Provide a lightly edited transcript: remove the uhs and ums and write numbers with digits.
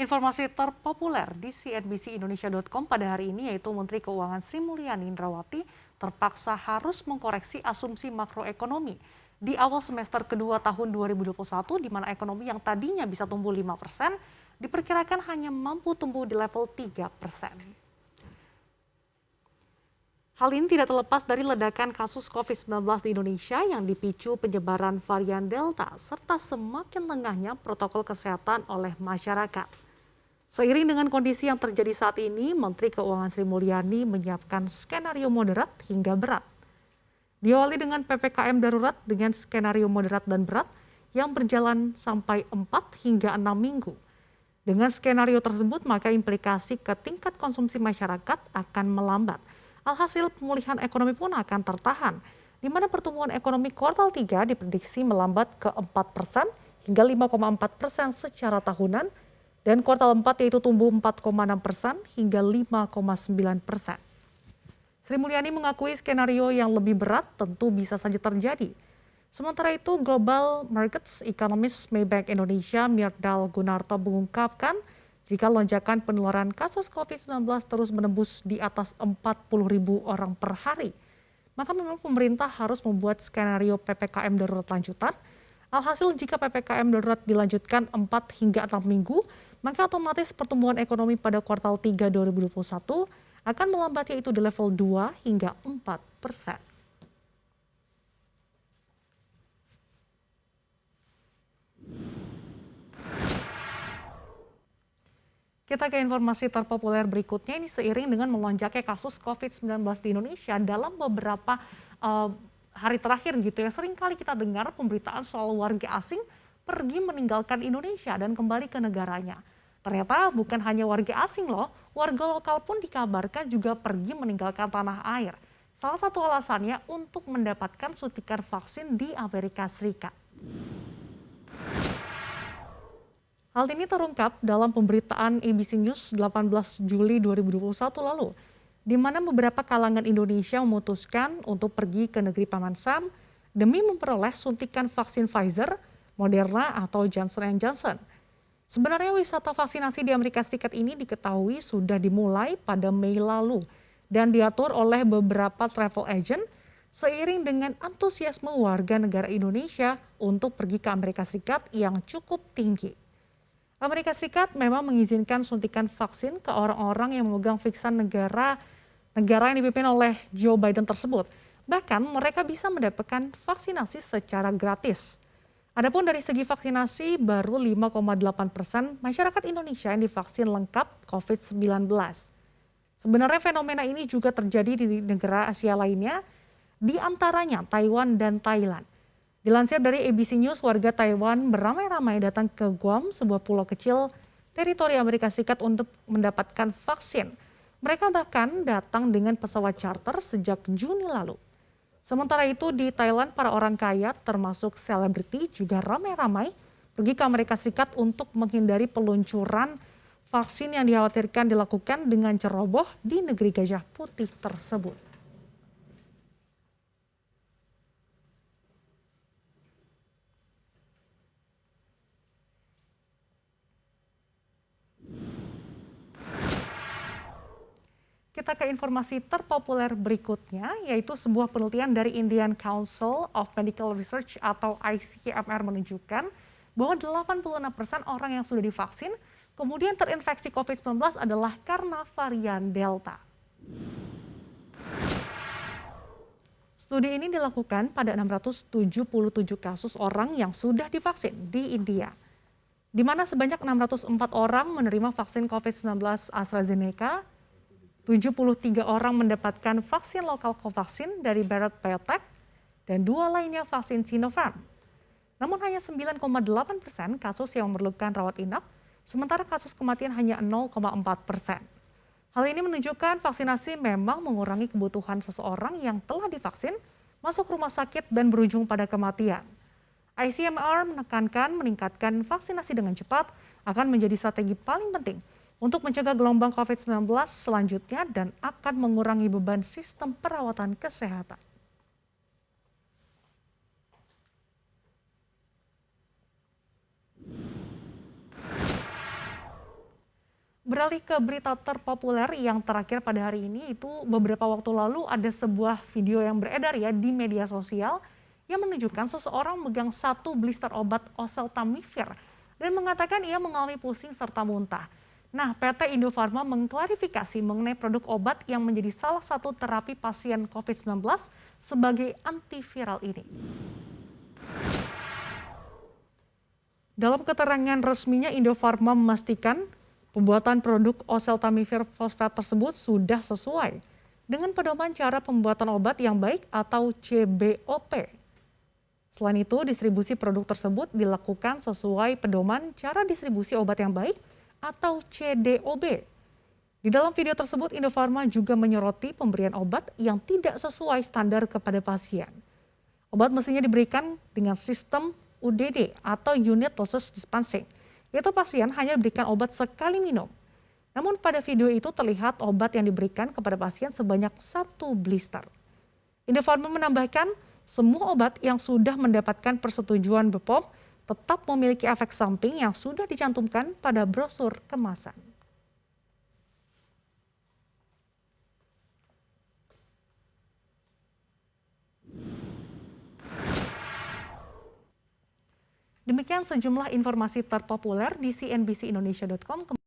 Informasi terpopuler di cnbcindonesia.com pada hari ini yaitu Menteri Keuangan Sri Mulyani Indrawati terpaksa harus mengkoreksi asumsi makroekonomi di awal semester kedua tahun 2021 di mana ekonomi yang tadinya bisa tumbuh 5% diperkirakan hanya mampu tumbuh di level 3%. Hal ini tidak terlepas dari ledakan kasus COVID-19 di Indonesia yang dipicu penyebaran varian Delta serta semakin lengahnya protokol kesehatan oleh masyarakat. Seiring dengan kondisi yang terjadi saat ini, Menteri Keuangan Sri Mulyani menyiapkan skenario moderat hingga berat. Diawali dengan PPKM darurat dengan skenario moderat dan berat yang berjalan sampai 4 hingga 6 minggu. Dengan skenario tersebut, maka implikasi ke tingkat konsumsi masyarakat akan melambat. Alhasil pemulihan ekonomi pun akan tertahan, di mana pertumbuhan ekonomi kuartal 3 diprediksi melambat ke 4% hingga 5,4% secara tahunan, dan kuartal 4 yaitu tumbuh 4,6% hingga 5,9%. Sri Mulyani mengakui skenario yang lebih berat tentu bisa saja terjadi. Sementara itu, Global Markets Economist Maybank Indonesia Myrdal Gunarto mengungkapkan jika lonjakan penularan kasus COVID-19 terus menembus di atas 40.000 orang per hari, maka memang pemerintah harus membuat skenario PPKM darurat lanjutan. Alhasil jika PPKM darurat dilanjutkan 4 hingga 6 minggu, maka otomatis pertumbuhan ekonomi pada kuartal 3 2021 akan melambat yaitu di level 2 hingga 4%. Kita ke informasi terpopuler berikutnya, ini seiring dengan melonjaknya kasus COVID-19 di Indonesia dalam beberapa hari terakhir gitu ya, sering kali kita dengar pemberitaan soal warga asing pergi meninggalkan Indonesia dan kembali ke negaranya. Ternyata bukan hanya warga asing loh, warga lokal pun dikabarkan juga pergi meninggalkan tanah air. Salah satu alasannya untuk mendapatkan suntikan vaksin di Amerika Serikat. Hal ini terungkap dalam pemberitaan ABC News 18 Juli 2021 lalu, di mana beberapa kalangan Indonesia memutuskan untuk pergi ke negeri Paman Sam demi memperoleh suntikan vaksin Pfizer, Moderna, atau Johnson & Johnson. Sebenarnya wisata vaksinasi di Amerika Serikat ini diketahui sudah dimulai pada Mei lalu dan diatur oleh beberapa travel agent seiring dengan antusiasme warga negara Indonesia untuk pergi ke Amerika Serikat yang cukup tinggi. Amerika Serikat memang mengizinkan suntikan vaksin ke orang-orang yang memegang visan negara yang dipimpin oleh Joe Biden tersebut. Bahkan mereka bisa mendapatkan vaksinasi secara gratis. Adapun dari segi vaksinasi, baru 5,8% masyarakat Indonesia yang divaksin lengkap COVID-19. Sebenarnya fenomena ini juga terjadi di negara Asia lainnya, di antaranya Taiwan dan Thailand. Dilansir dari ABC News, warga Taiwan beramai-ramai datang ke Guam, sebuah pulau kecil teritori Amerika Serikat untuk mendapatkan vaksin. Mereka bahkan datang dengan pesawat charter sejak Juni lalu. Sementara itu di Thailand, para orang kaya termasuk selebriti juga ramai-ramai pergi ke Amerika Serikat untuk menghindari peluncuran vaksin yang dikhawatirkan dilakukan dengan ceroboh di negeri Gajah Putih tersebut. Kita ke informasi terpopuler berikutnya, yaitu sebuah penelitian dari Indian Council of Medical Research atau ICMR menunjukkan bahwa 86% orang yang sudah divaksin kemudian terinfeksi COVID-19 adalah karena varian Delta. Studi ini dilakukan pada 677 kasus orang yang sudah divaksin di India, di mana sebanyak 604 orang menerima vaksin COVID-19 AstraZeneca, 73 orang mendapatkan vaksin lokal Covaxin dari Bharat Biotech, dan 2 lainnya vaksin Sinopharm. Namun hanya 9,8% kasus yang memerlukan rawat inap, sementara kasus kematian hanya 0,4%. Hal ini menunjukkan vaksinasi memang mengurangi kebutuhan seseorang yang telah divaksin masuk rumah sakit dan berujung pada kematian. ICMR menekankan meningkatkan vaksinasi dengan cepat akan menjadi strategi paling penting untuk mencegah gelombang COVID-19 selanjutnya dan akan mengurangi beban sistem perawatan kesehatan. Beralih ke berita terpopuler yang terakhir pada hari ini, itu beberapa waktu lalu ada sebuah video yang beredar ya di media sosial yang menunjukkan seseorang memegang satu blister obat oseltamivir dan mengatakan ia mengalami pusing serta muntah. Nah, PT Indofarma mengklarifikasi mengenai produk obat yang menjadi salah satu terapi pasien COVID-19 sebagai antiviral ini. Dalam keterangan resminya, Indofarma memastikan pembuatan produk oseltamivir fosfat tersebut sudah sesuai dengan pedoman cara pembuatan obat yang baik atau CBOP. Selain itu, distribusi produk tersebut dilakukan sesuai pedoman cara distribusi obat yang baik atau CDOB. Di dalam video tersebut, Indofarma juga menyoroti pemberian obat yang tidak sesuai standar kepada pasien. Obat mestinya diberikan dengan sistem UDD atau Unit Dosage Dispensing, yaitu pasien hanya diberikan obat sekali minum. Namun pada video itu terlihat obat yang diberikan kepada pasien sebanyak 1 blister. Indofarma menambahkan, semua obat yang sudah mendapatkan persetujuan BPOM tetap memiliki efek samping yang sudah dicantumkan pada brosur kemasan. Demikian sejumlah informasi terpopuler di cnbcindonesia.com.